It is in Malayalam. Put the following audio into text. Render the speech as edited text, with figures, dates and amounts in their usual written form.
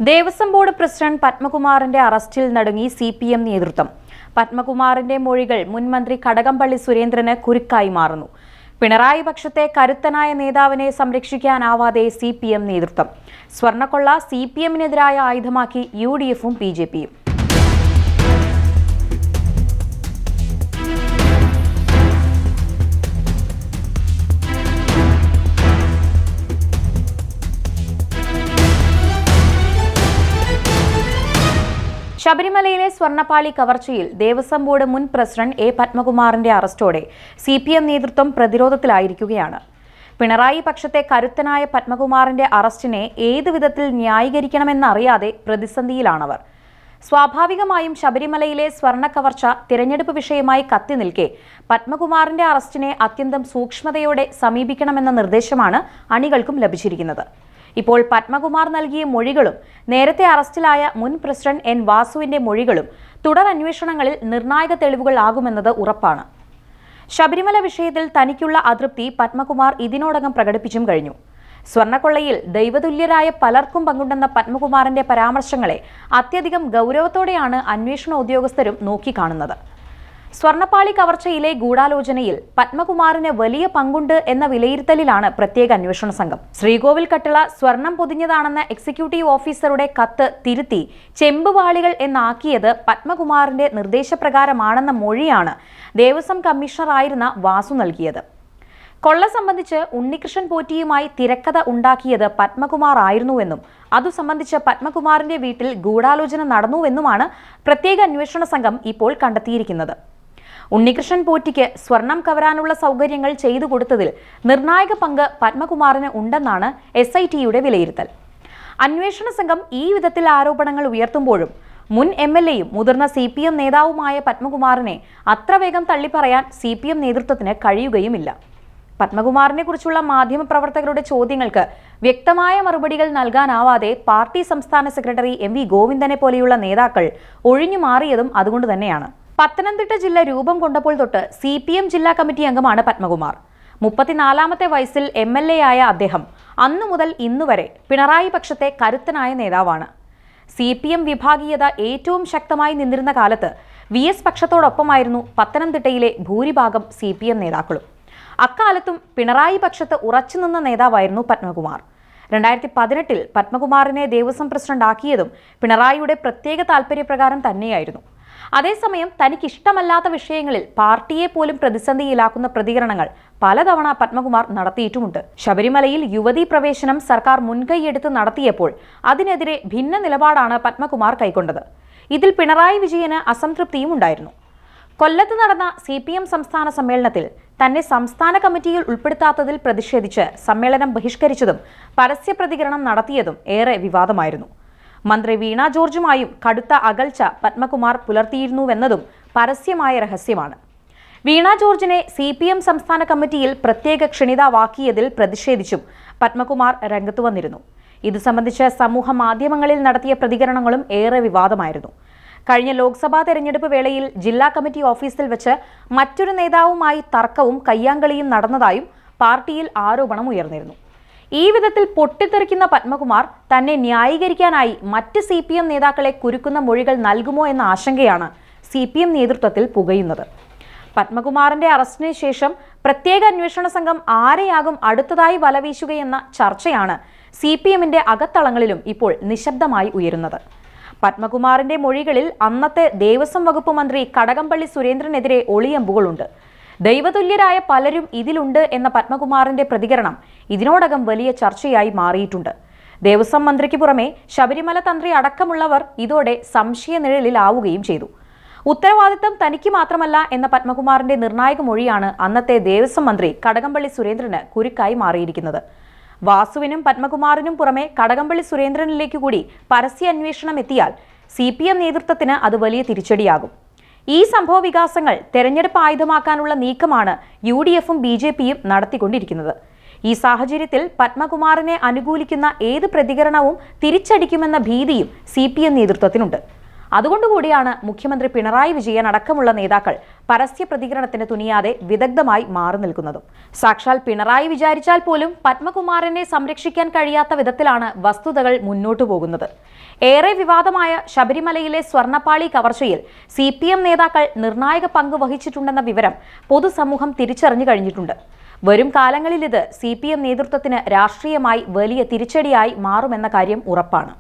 ദേവസ്വം ബോർഡ് പ്രസിഡന്റ് പത്മകുമാറിന്റെ അറസ്റ്റിൽ നടുങ്ങി സിപിഎം നേതൃത്വം. പത്മകുമാറിന്റെ മൊഴികൾ മുൻമന്ത്രി കടകംപള്ളി സുരേന്ദ്രന് കുരുക്കായി മാറുന്നു. പിണറായി പക്ഷത്തെ കരുത്തനായ നേതാവിനെ സംരക്ഷിക്കാനാവാതെ സിപിഎം നേതൃത്വം. സ്വർണ്ണക്കൊള്ള സിപിഎമ്മിനെതിരായ ആയുധമാക്കി യുഡിഎഫും ബിജെപിയും. ശബരിമലയിലെ സ്വർണ്ണപ്പാളി കവർച്ചയിൽ ദേവസ്വം ബോർഡ് മുൻ പ്രസിഡന്റ് എ പത്മകുമാറിന്റെ അറസ്റ്റോടെ സിപിഎം നേതൃത്വം പ്രതിരോധത്തിലായിരിക്കുകയാണ്. പിണറായി പക്ഷത്തെ കരുത്തനായ പത്മകുമാറിന്റെ അറസ്റ്റിനെ ഏതു വിധത്തിൽ ന്യായീകരിക്കണമെന്നറിയാതെ പ്രതിസന്ധിയിലാണവർ. സ്വാഭാവികമായും ശബരിമലയിലെ സ്വർണ്ണ കവർച്ച തിരഞ്ഞെടുപ്പ് വിഷയമായി കത്തി നിൽക്കെ പത്മകുമാറിന്റെ അറസ്റ്റിനെ അത്യന്തം സൂക്ഷ്മതയോടെ സമീപിക്കണമെന്ന നിർദ്ദേശമാണ് അണികൾക്കും ലഭിച്ചിരിക്കുന്നത്. ഇപ്പോൾ പത്മകുമാർ നൽകിയ മൊഴികളും നേരത്തെ അറസ്റ്റിലായ മുൻ പ്രസിഡന്റ് എൻ വാസുവിന്റെ മൊഴികളും തുടർ അന്വേഷണങ്ങളിൽ നിർണായക തെളിവുകൾ ആകുമെന്നത് ഉറപ്പാണ്. ശബരിമല വിഷയത്തിൽ തനിക്കുള്ള അതൃപ്തി പത്മകുമാർ ഇതിനോടകം പ്രകടിപ്പിച്ചും കഴിഞ്ഞു. സ്വർണ്ണക്കൊള്ളയിൽ ദൈവതുല്യരായ പലർക്കും പങ്കുണ്ടെന്ന പത്മകുമാറിന്റെ പരാമർശങ്ങളെ അത്യധികം ഗൗരവത്തോടെയാണ് അന്വേഷണ ഉദ്യോഗസ്ഥരും നോക്കിക്കാണുന്നത്. സ്വർണ്ണപ്പാളി കവർച്ചയിലെ ഗൂഢാലോചനയിൽ പത്മകുമാറിന് വലിയ പങ്കുണ്ട് എന്ന വിലയിരുത്തലിലാണ് പ്രത്യേക അന്വേഷണ സംഘം. ശ്രീകോവിൽ കട്ടിള സ്വർണം പൊതിഞ്ഞതാണെന്ന എക്സിക്യൂട്ടീവ് ഓഫീസറുടെ കത്ത് തിരുത്തി ചെമ്പുവാളികൾ എന്നാക്കിയത് പത്മകുമാറിന്റെ നിർദ്ദേശപ്രകാരമാണെന്ന മൊഴിയാണ് ദേവസ്വം കമ്മീഷണറായിരുന്ന വാസു നൽകിയത്. കൊള്ള സംബന്ധിച്ച് ഉണ്ണികൃഷ്ണൻ പോറ്റിയുമായി തിരക്കഥ ഉണ്ടാക്കിയത് പത്മകുമാർ ആയിരുന്നുവെന്നും അതു സംബന്ധിച്ച് പത്മകുമാറിന്റെ വീട്ടിൽ ഗൂഢാലോചന നടന്നുവെന്നുമാണ് പ്രത്യേക അന്വേഷണ സംഘം ഇപ്പോൾ കണ്ടെത്തിയിരിക്കുന്നത്. ഉണ്ണികൃഷ്ണൻ പോറ്റിക്ക് സ്വർണം കവരാനുള്ള സൗകര്യങ്ങൾ ചെയ്തു കൊടുത്തതിൽ നിർണായക പങ്ക് പത്മകുമാറിന് ഉണ്ടെന്നാണ് SITയുടെ വിലയിരുത്തൽ. അന്വേഷണ സംഘം ഈ വിധത്തിൽ ആരോപണങ്ങൾ ഉയർത്തുമ്പോഴും മുൻ MLAയും മുതിർന്ന CPM നേതാവുമായ പത്മകുമാറിനെ അത്ര വേഗം തള്ളിപ്പറയാൻ CPM നേതൃത്വത്തിന് കഴിയുകയുമില്ല. പത്മകുമാറിനെ കുറിച്ചുള്ള മാധ്യമപ്രവർത്തകരുടെ ചോദ്യങ്ങൾക്ക് വ്യക്തമായ മറുപടികൾ നൽകാനാവാതെ പാർട്ടി സംസ്ഥാന സെക്രട്ടറി MV ഗോവിന്ദനെ പോലെയുള്ള നേതാക്കൾ ഒഴിഞ്ഞു മാറിയതും അതുകൊണ്ട് തന്നെയാണ്. പത്തനംതിട്ട ജില്ല രൂപം കൊണ്ടപ്പോൾ തൊട്ട് CPM ജില്ലാ കമ്മിറ്റി അംഗമാണ് പത്മകുമാർ. 34ാമത്തെ വയസ്സിൽ MLA ആയ അദ്ദേഹം അന്നു മുതൽ ഇന്നുവരെ പിണറായി പക്ഷത്തെ കരുത്തനായ നേതാവാണ്. CPM വിഭാഗീയത ഏറ്റവും ശക്തമായി നിന്നിരുന്ന കാലത്ത് VS പക്ഷത്തോടൊപ്പമായിരുന്നു പത്തനംതിട്ടയിലെ ഭൂരിഭാഗം CPM നേതാക്കളും. അക്കാലത്തും പിണറായി പക്ഷത്ത് ഉറച്ചുനിന്ന നേതാവായിരുന്നു പത്മകുമാർ. 2018-ൽ പത്മകുമാറിനെ ദേവസ്വം പ്രസിഡന്റ് ആക്കിയതും പിണറായിയുടെ പ്രത്യേക താൽപര്യപ്രകാരം തന്നെയായിരുന്നു. അതേസമയം തനിക്കിഷ്ടമല്ലാത്ത വിഷയങ്ങളിൽ പാർട്ടിയെ പോലും പ്രതിസന്ധിയിലാക്കുന്ന പ്രതികരണങ്ങൾ പലതവണ പത്മകുമാർ നടത്തിയിട്ടുമുണ്ട്. ശബരിമലയിൽ യുവതീ പ്രവേശനം സർക്കാർ മുൻകൈയെടുത്ത് നടത്തിയപ്പോൾ അതിനെതിരെ ഭിന്ന നിലപാടാണ് പത്മകുമാർ കൈക്കൊണ്ടത്. ഇതിൽ പിണറായി വിജയന് അസംതൃപ്തിയും ഉണ്ടായിരുന്നു. കൊല്ലത്ത് നടന്ന CPM സംസ്ഥാന സമ്മേളനത്തിൽ തന്നെ സംസ്ഥാന കമ്മിറ്റിയിൽ ഉൾപ്പെടുത്താത്തതിൽ പ്രതിഷേധിച്ച് സമ്മേളനം ബഹിഷ്കരിച്ചതും പരസ്യ പ്രതികരണം നടത്തിയതും ഏറെ വിവാദമായിരുന്നു. മന്ത്രി വീണ ജോർജുമായും കടുത്ത അകൽച്ച പത്മകുമാർ പുലർത്തിയിരുന്നുവെന്നതും പരസ്യമായ രഹസ്യമാണ്. വീണ ജോർജിനെ CPM സംസ്ഥാന കമ്മിറ്റിയിൽ പ്രത്യേക ക്ഷണിതാവാക്കിയതിൽ പ്രതിഷേധിച്ചും പത്മകുമാർ രംഗത്തു വന്നിരുന്നു. ഇത് സംബന്ധിച്ച് സമൂഹ മാധ്യമങ്ങളിൽ നടത്തിയ പ്രതികരണങ്ങളും ഏറെ വിവാദമായിരുന്നു. കഴിഞ്ഞ ലോക്സഭാ തെരഞ്ഞെടുപ്പ് വേളയിൽ ജില്ലാ കമ്മിറ്റി ഓഫീസിൽ വെച്ച് മറ്റൊരു നേതാവുമായി തർക്കവും കയ്യാങ്കളിയും നടന്നതായും പാർട്ടിയിൽ ആരോപണം ഉയർന്നിരുന്നു. ഈ വിധത്തിൽ പൊട്ടിത്തെറിക്കുന്ന പത്മകുമാർ തന്നെ ന്യായീകരിക്കാനായി മറ്റ് CPM നേതാക്കളെ കുരുക്കുന്ന മൊഴികൾ നൽകുമോ എന്ന ആശങ്കയാണ് CPM നേതൃത്വത്തിൽ പുകയുന്നത്. പത്മകുമാറിന്റെ അറസ്റ്റിന് ശേഷം പ്രത്യേക അന്വേഷണ സംഘം ആരെയാകും അടുത്തതായി വലവീശുകയെന്ന ചർച്ചയാണ് CPMന്റെ അകത്തളങ്ങളിലും ഇപ്പോൾ നിശബ്ദമായി ഉയരുന്നത്. പത്മകുമാറിന്റെ മൊഴികളിൽ അന്നത്തെ ദേവസ്വം വകുപ്പ് മന്ത്രി കടകംപള്ളി സുരേന്ദ്രനെതിരെ ഒളിയമ്പുകളുണ്ട്. ദൈവതുല്യരായ പലരും ഇതിലുണ്ട് എന്ന പത്മകുമാറിന്റെ പ്രതികരണം ഇതിനോടകം വലിയ ചർച്ചയായി മാറിയിട്ടുണ്ട്. ദേവസ്വം മന്ത്രിക്ക് പുറമെ ശബരിമല തന്ത്രി അടക്കമുള്ളവർ ഇതോടെ സംശയനിഴലിലാവുകയും ചെയ്തു. ഉത്തരവാദിത്തം തനിക്ക് മാത്രമല്ല എന്ന പത്മകുമാറിന്റെ നിർണായക മൊഴിയാണ് അന്നത്തെ ദേവസ്വം മന്ത്രി കടകംപള്ളി സുരേന്ദ്രന് കുരുക്കായി മാറിയിരിക്കുന്നത്. വാസുവിനും പത്മകുമാറിനും പുറമെ കടകംപള്ളി സുരേന്ദ്രനിലേക്ക് കൂടി പരസ്യ അന്വേഷണം എത്തിയാൽ CPM നേതൃത്വത്തിന് അത് വലിയ തിരിച്ചടിയാകും. ഈ സംഭവ വികാസങ്ങൾ തെരഞ്ഞെടുപ്പ് ആയുധമാക്കാനുള്ള നീക്കമാണ് UDFും BJPയും നടത്തിക്കൊണ്ടിരിക്കുന്നത്. ഈ സാഹചര്യത്തിൽ പത്മകുമാറിനെ അനുകൂലിക്കുന്ന ഏത് പ്രതികരണവും തിരിച്ചടിക്കുമെന്ന ഭീതിയും CPM നേതൃത്വത്തിനുണ്ട്. അതുകൊണ്ടുകൂടിയാണ് മുഖ്യമന്ത്രി പിണറായി വിജയൻ അടക്കമുള്ള നേതാക്കൾ പരസ്യ പ്രതികരണത്തിന് തുനിയാതെ വിദഗ്ധമായി മാറി നിൽക്കുന്നതും. സാക്ഷാൽ പിണറായി വിചാരിച്ചാൽ പോലും പത്മകുമാറിനെ സംരക്ഷിക്കാൻ കഴിയാത്ത വിധത്തിലാണ് വസ്തുതകൾ മുന്നോട്ടു പോകുന്നത്. ഏറെ വിവാദമായ ശബരിമലയിലെ സ്വർണ്ണപ്പാളി കവർച്ചയിൽ CPM നേതാക്കൾ നിർണായക പങ്ക് വഹിച്ചിട്ടുണ്ടെന്ന വിവരം പൊതുസമൂഹം തിരിച്ചറിഞ്ഞു കഴിഞ്ഞിട്ടുണ്ട്. വരും കാലങ്ങളിൽ ഇത് CPM നേതൃത്വത്തിന് രാഷ്ട്രീയമായി വലിയ തിരിച്ചടിയായി മാറുമെന്ന കാര്യം ഉറപ്പാണ്.